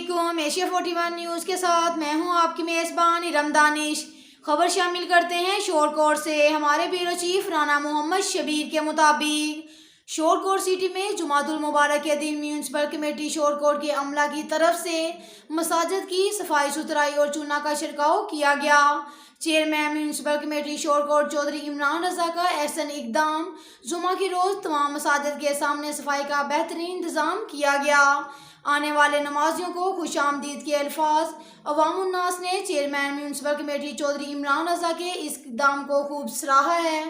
علیکم، Asia 41 news کے ساتھ میں ہوں آپ کی میزبان ارم دانش۔ خبر شامل کرتے ہیں شور کوٹ سے۔ ہمارے بیورو چیف رانا محمد شبیر کے مطابق شور کوٹ سٹی میں جمعۃ المبارک کے دن میونسپل کمیٹی شور کوٹ کے عملہ کی طرف سے مساجد کی صفائی ستھرائی اور چونا کا چھڑکاؤ کیا گیا۔ چیئرمین میونسپل کمیٹی شور کوٹ چودھری عمران رضا کا احسن اقدام۔ جمعہ کی روز تمام مساجد کے سامنے صفائی کا بہترین انتظام کیا گیا۔ آنے والے نمازیوں کو خوش آمدید کے الفاظ عوام الناس نے chairman municipal committee Chaudhry Imran Raza کے اس اقدام کو خوب سراہا ہے۔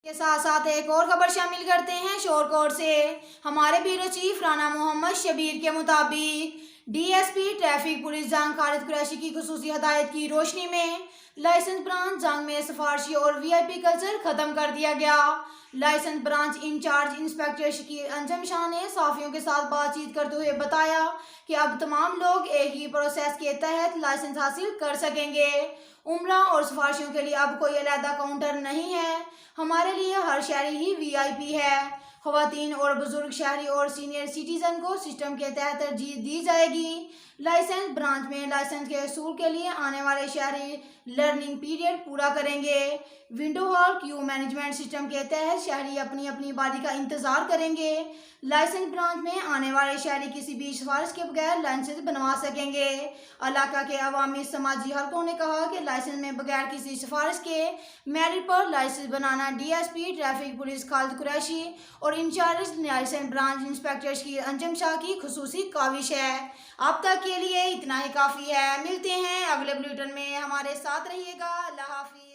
کے ساتھ ساتھ ایک اور خبر شامل کرتے ہیں شور کوٹ سے۔ ہمارے بیورو چیف رانا محمد شبیر کے مطابق D S P traffic police جنگ خالد قریشی کی خصوصی ہدایت کی روشنی میں لائسنس برانچ جنگ میں سفارشی اور وی آئی پی کلچر ختم کر دیا گیا۔ Licence branch incharge inspector Shakeel Anjum Shah نے صحافیوں کے ساتھ بات چیت کرتے ہوئے بتایا کہ اب تمام لوگ ایک ہی پروسیس کے تحت لائسنس حاصل کر سکیں گے۔ عمرہ اور سفارشیوں کے لیے اب کوئی علیحدہ کاؤنٹر نہیں ہے۔ ہمارے لیے ہر شہری ہی وی آئی پی ہے۔ خواتین اور بزرگ شہری اور سینئر سٹیزن کو سسٹم کے تحت ترجیح دی جائے گی۔ لائسنس برانچ میں لائسنس کے حصول کے لیے آنے والے شہری لرننگ پیریڈ پورا کریں گے۔ ونڈو ہال کیو مینجمنٹ سسٹم کے تحت شہری اپنی اپنی باری کا انتظار کریں گے۔ لائسنس برانچ میں آنے والے شہری کسی بھی سفارش کے بغیر لائسنس بنوا سکیں گے۔ علاقہ کے عوامی سماجی حلقوں نے کہا کہ لائسنس میں بغیر کسی سفارش کے میرٹ پر لائسنس بنانا D S P traffic police Khalid Qureshi اور incharge licence branch inspector Shakeel Anjum Shah کی خصوصی کاوش ہے۔ اب تک کے لیے اتنا ہی کافی ہے۔ ملتے ہیں اگلے بلیٹن میں، ہمارے ساتھ رہیے گا۔ اللہ حافظ۔